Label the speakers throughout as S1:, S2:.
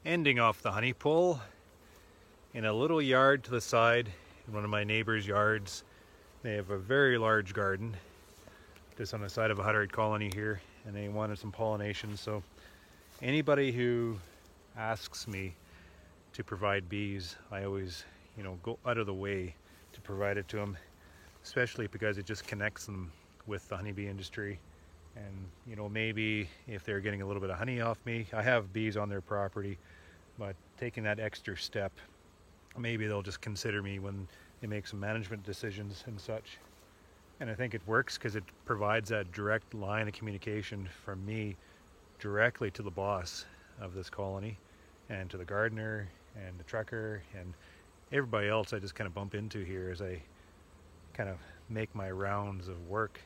S1: ending off the honey pole in a little yard to the side, in one of my neighbor's yards. They have a very large garden just on the side of a Hutterite colony here, and they wanted some pollination. So anybody who asks me to provide bees, I always, go out of the way to provide it to them, especially because it just connects them with the honeybee industry. And maybe if they're getting a little bit of honey off me, I have bees on their property, but taking that extra step, maybe they'll just consider me when they make some management decisions and such. And I think it works because it provides that direct line of communication from me directly to the boss of this colony, and to the gardener and the trucker and everybody else I just kind of bump into here as I kind of make my rounds of work.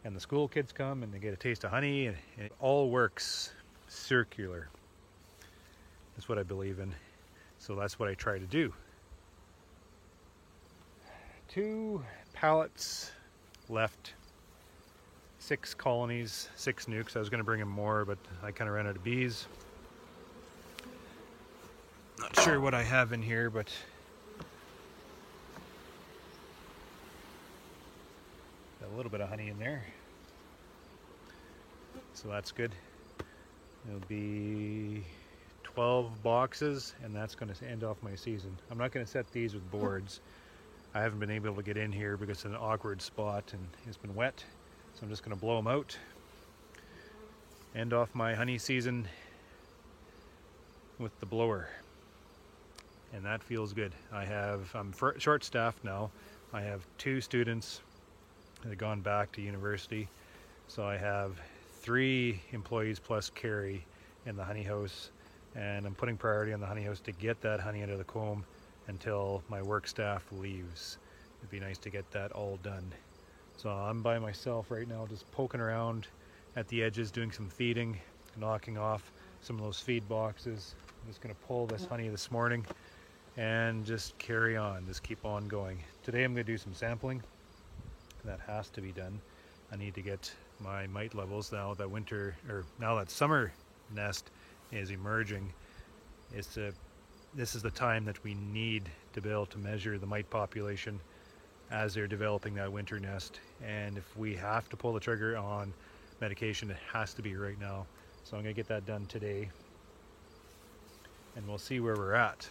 S1: And the school kids come and they get a taste of honey, and it all works circular. That's what I believe in. So that's what I try to do. 2 pallets left, 6 colonies, 6 nukes. I was going to bring in more, but I kind of ran out of bees. Not sure what I have in here, but got a little bit of honey in there, so that's good. It'll be 12 boxes, and that's going to end off my season. I'm not going to set these with boards. I haven't been able to get in here because it's an awkward spot and it's been wet, so I'm just going to blow them out. End off my honey season with the blower, and that feels good. I'm short-staffed now. I have 2 students that have gone back to university, so I have 3 employees plus Carrie in the honey house, and I'm putting priority on the honey house to get that honey out of the comb until my work staff leaves. It'd be nice to get that all done. So I'm by myself right now, just poking around at the edges, doing some feeding, knocking off some of those feed boxes. I'm just going to pull this honey this morning and just carry on, just keep on going. Today I'm going to do some sampling. That has to be done. I need to get my mite levels now that summer nest is emerging. This is the time that we need to be able to measure the mite population as they're developing that winter nest. And if we have to pull the trigger on medication, it has to be right now. So I'm going to get that done today, and we'll see where we're at.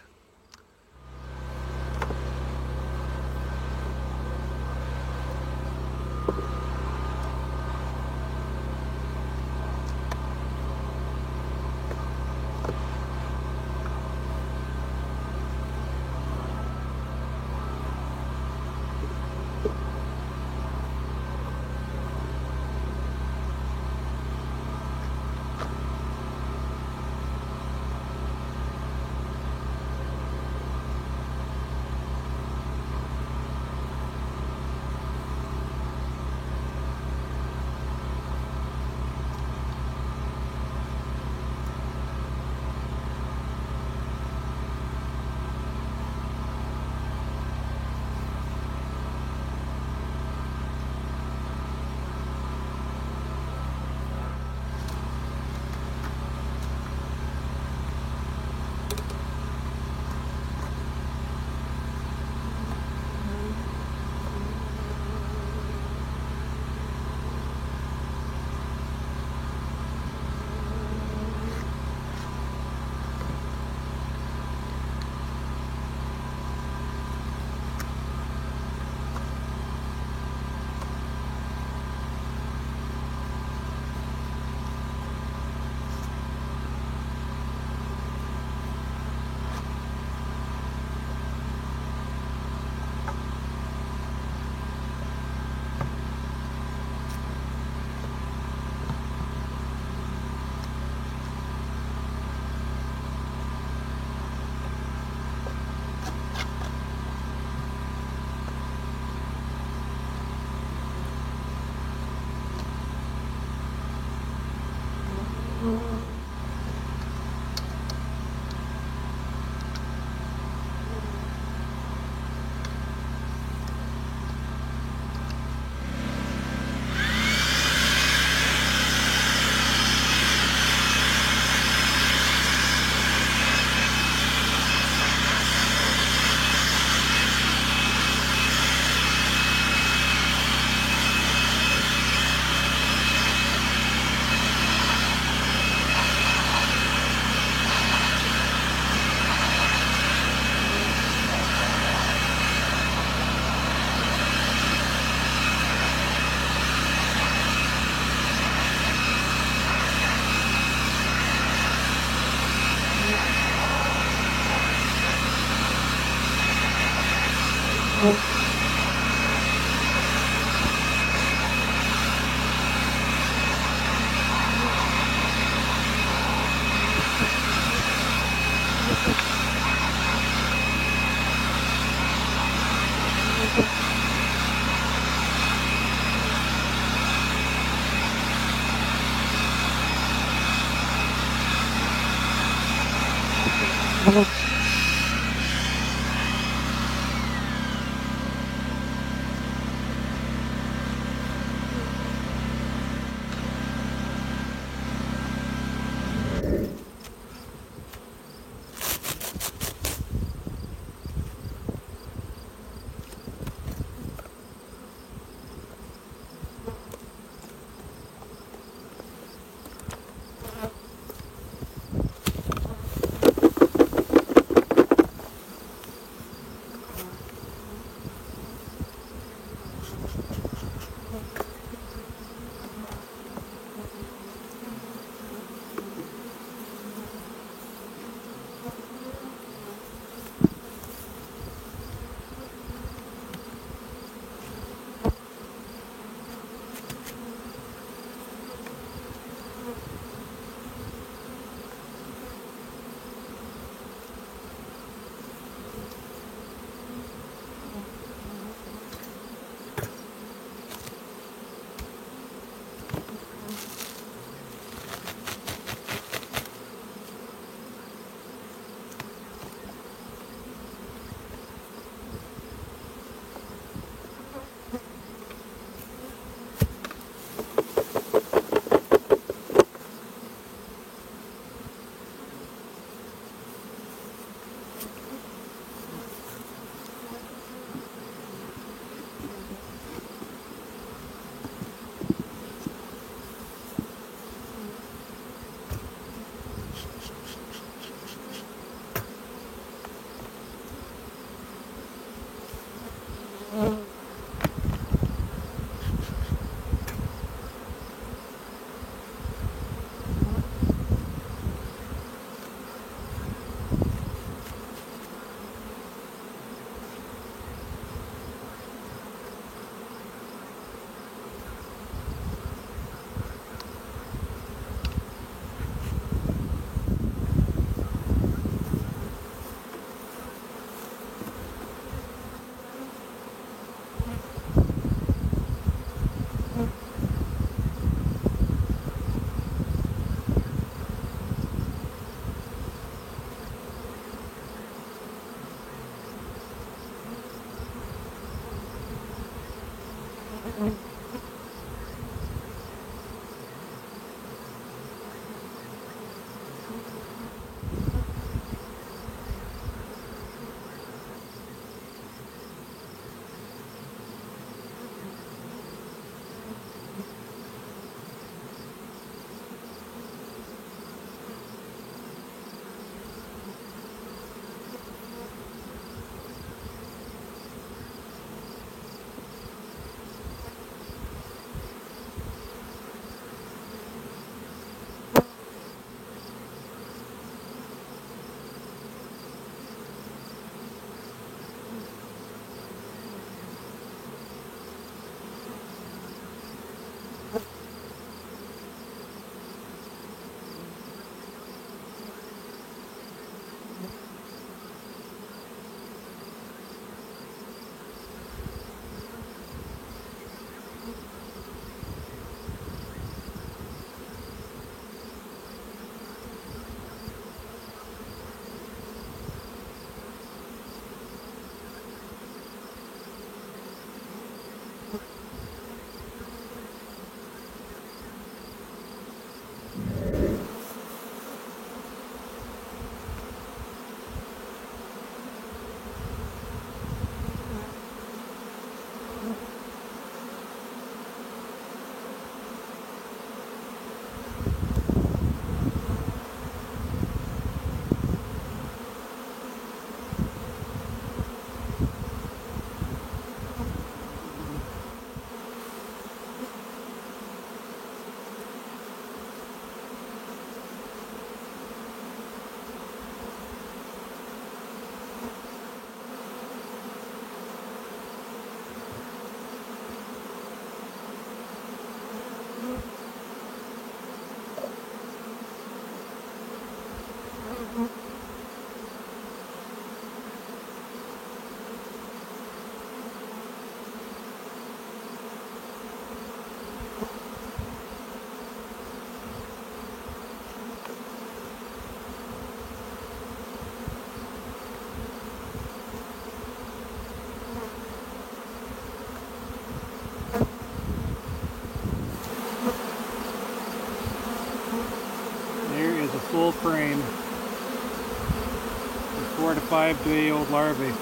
S1: 4 to 5 day-old larvae.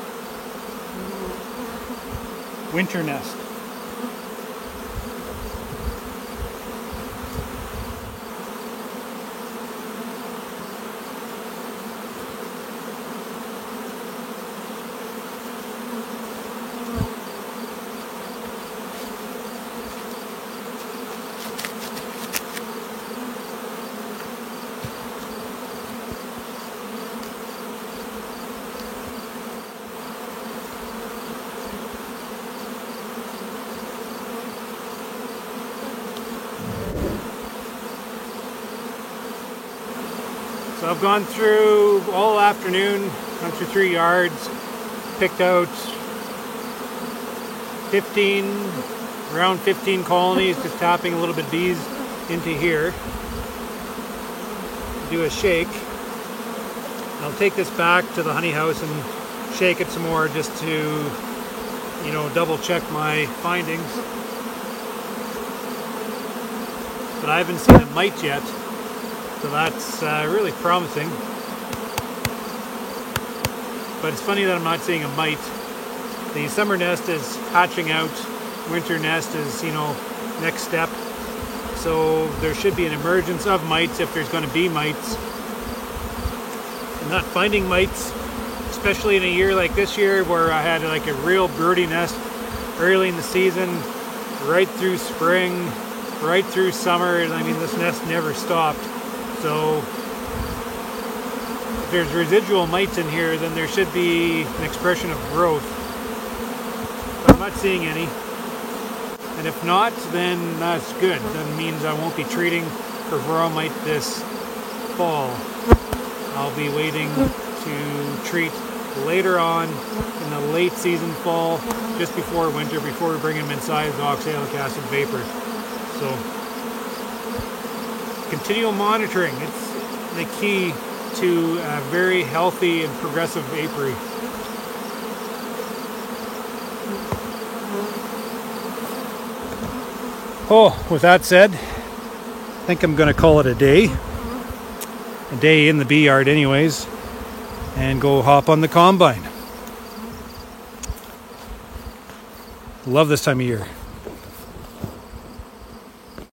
S1: Winter nest. So I've gone through all afternoon, gone through 3 yards, picked out around 15 colonies, just tapping a little bit of bees into here. Do a shake. I'll take this back to the honey house and shake it some more just to, double check my findings. But I haven't seen a mite yet. So that's really promising. But it's funny that I'm not seeing a mite. The summer nest is hatching out. Winter nest is, next step. So there should be an emergence of mites if there's going to be mites. I'm not finding mites, especially in a year like this year where I had like a real birdie nest early in the season, right through spring, right through summer. I mean, this nest never stopped. So if there's residual mites in here, then there should be an expression of growth. But I'm not seeing any. And if not, then that's good. That means I won't be treating for varroa mite this fall. I'll be waiting to treat later on in the late season fall, just before winter, before we bring them inside with oxalic acid vapor. So continual monitoring, it's the key to a very healthy and progressive apiary. Oh, with that said, I think I'm going to call it a day in the bee yard anyways, and go hop on the combine. Love this time of year.